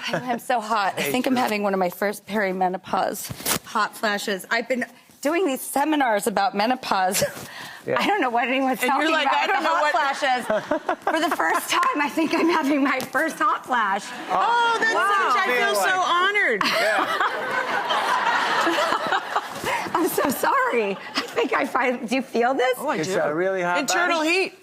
I'm so hot. I think I'm having one of my first perimenopause hot flashes. I've been doing these seminars about menopause. Yeah. I don't know what anyone's talking about. I don't know hot flashes. For the first time, I think I'm having my first hot flash. Oh, that's such, I feel so honored. Yeah. I'm so sorry. I think I find, do you feel this? Oh, I do. It's a really hot internal heat.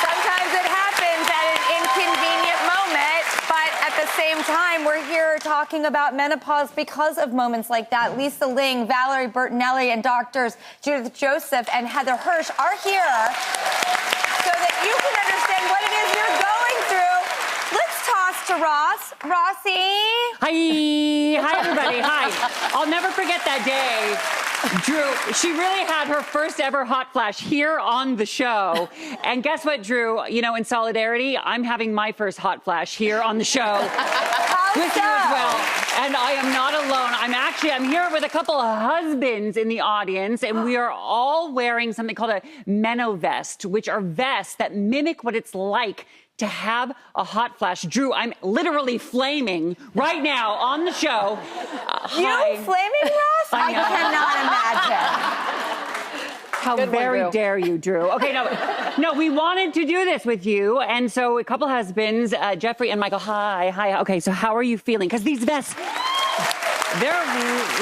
Sometimes it happens at an inconvenient moment, but at the same time, we're here talking about menopause because of moments like that. Ling, Valerie Bertinelli, and doctors Judith Joseph and Hirsch are here so that you can understand what it is you're going through. Let's toss to Ross. Rossi. Hi, everybody. Hi. I'll never forget that day. Drew, she really had her first ever hot flash here on the show. And guess what, Drew? You know, in solidarity, I'm having my first hot flash here on the show with you as well. And I am not alone. I'm here with a couple of husbands in the audience, and we are all wearing something called a menovest, which are vests that mimic what it's like to have a hot flash. Drew, I'm literally flaming right now on the show. You flaming, Ross? I cannot imagine. How very dare you, Drew. Okay, no, we wanted to do this with you, and so a couple husbands, Jeffrey and Michael, hi. Okay, so how are you feeling? Because these vests, they're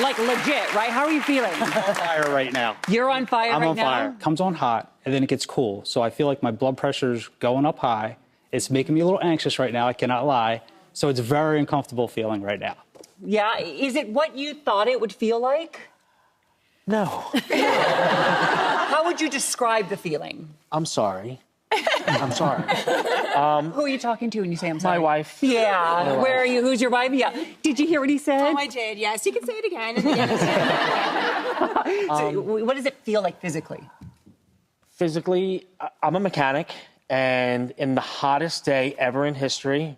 like legit, right? How are you feeling? I'm on fire right now. You're on fire right now? I'm on fire. Comes on hot, and then it gets cool. So I feel like my blood pressure's going up high. It's making me a little anxious right now, I cannot lie. So it's very uncomfortable feeling right now. Yeah, is it what you thought it would feel like? No. How would you describe the feeling? I'm sorry. I'm sorry. Who are you talking to when you say I'm sorry? My wife. Yeah. Where are you? Who's your wife? Yeah. Did you hear what he said? Oh, I did, yes. You can say it again. So what does it feel like physically? Physically, I'm a mechanic, and in the hottest day ever in history,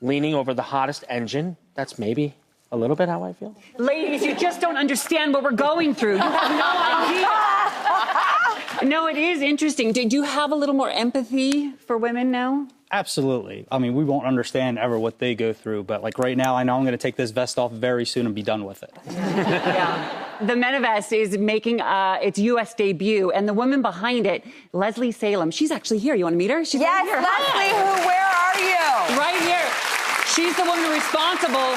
leaning over the hottest engine, that's maybe a little bit how I feel. Ladies, you just don't understand what we're going through. You have no idea. No, it is interesting. Did you have a little more empathy for women now? Absolutely. I mean, we won't understand ever what they go through, but like right now, I know I'm going to take this vest off very soon and be done with it. Yeah. The Menovest is making its U.S. debut, and the woman behind it, Leslie Salem, she's actually here. You want to meet her? She's yes, right here. Leslie, where are you? Right here. She's the woman responsible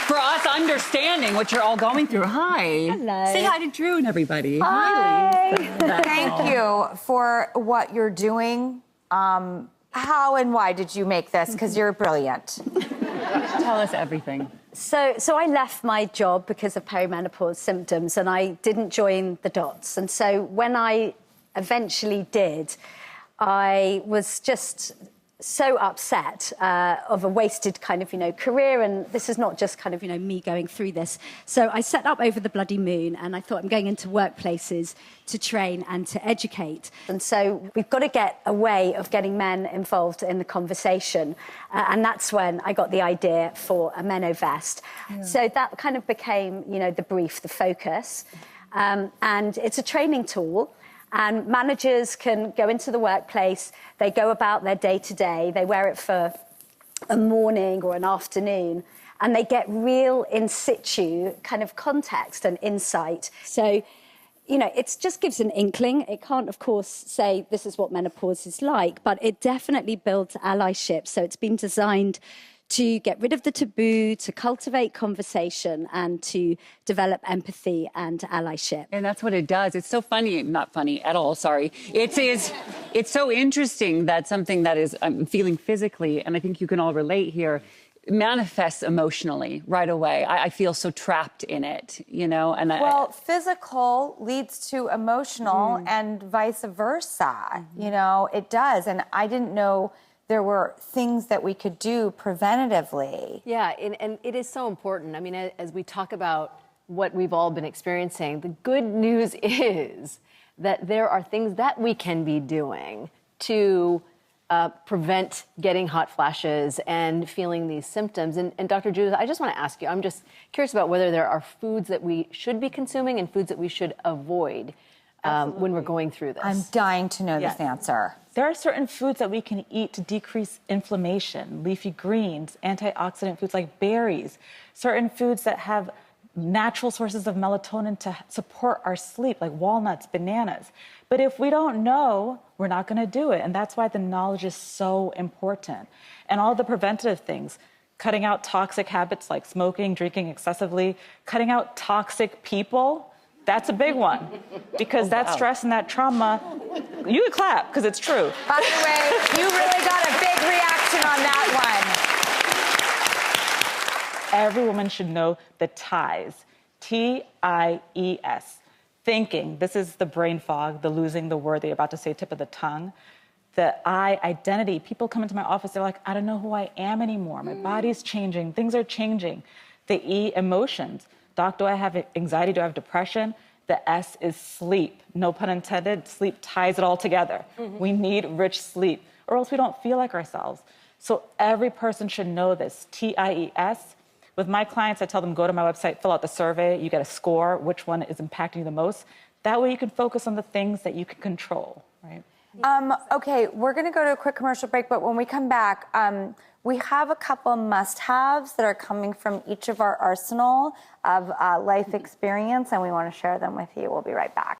for us understanding what you're all going through. Hi. Hello. Say hi to Drew and everybody. Hi. Thank you for what you're doing. How and why did you make this? Because you're brilliant. Tell us everything. So I left my job because of perimenopause symptoms, and I didn't join the dots. And so when I eventually did, I was just so upset of a wasted kind of, career. And this is not just kind of, me going through this. So I set up Over the Bloody Moon, and I thought I'm going into workplaces to train and to educate. And so we've got to get a way of getting men involved in the conversation. And that's when I got the idea for a Menovest. Yeah. So that kind of became, the brief, the focus. And it's a training tool. And managers can go into the workplace, they go about their day-to-day, they wear it for a morning or an afternoon, and they get real in situ kind of context and insight. So, it just gives an inkling. It can't, of course, say this is what menopause is like, but it definitely builds allyship. So it's been designed to get rid of the taboo, to cultivate conversation, and to develop empathy and allyship. And that's what it does. It's so funny, not funny at all, sorry. It's so interesting that something that is, I'm feeling physically, and I think you can all relate here, manifests emotionally right away. I feel so trapped in it, and physical leads to emotional and vice versa. It does. And I didn't know there were things that we could do preventatively. Yeah, and it is so important. I mean, as we talk about what we've all been experiencing, the good news is that there are things that we can be doing to prevent getting hot flashes and feeling these symptoms. And Dr. Judith, I just want to ask you, I'm just curious about whether there are foods that we should be consuming and foods that we should avoid when we're going through this? I'm dying to know Yes. this answer. There are certain foods that we can eat to decrease inflammation, leafy greens, antioxidant foods like berries, certain foods that have natural sources of melatonin to support our sleep, like walnuts, bananas. But if we don't know, we're not going to do it. And that's why the knowledge is so important. And all the preventative things, cutting out toxic habits like smoking, drinking excessively, cutting out toxic people, that's a big one. Because that stress and that trauma, you could clap, because it's true. By the way, you really got a big reaction on that one. Every woman should know the TIES, T-I-E-S. Thinking, this is the brain fog, the losing the word that you're about to say, tip of the tongue. The I, identity. People come into my office, they're like, I don't know who I am anymore. My body's changing, things are changing. The E, emotions. Doc, do I have anxiety? Do I have depression? The S is sleep. No pun intended, sleep ties it all together. We need rich sleep, or else we don't feel like ourselves. So every person should know this, T-I-E-S. With my clients, I tell them, go to my website, fill out the survey, you get a score, which one is impacting you the most. That way you can focus on the things that you can control, right? Okay, we're going to go to a quick commercial break, but when we come back, we have a couple must-haves that are coming from each of our arsenal of life experience, and we want to share them with you. We'll be right back.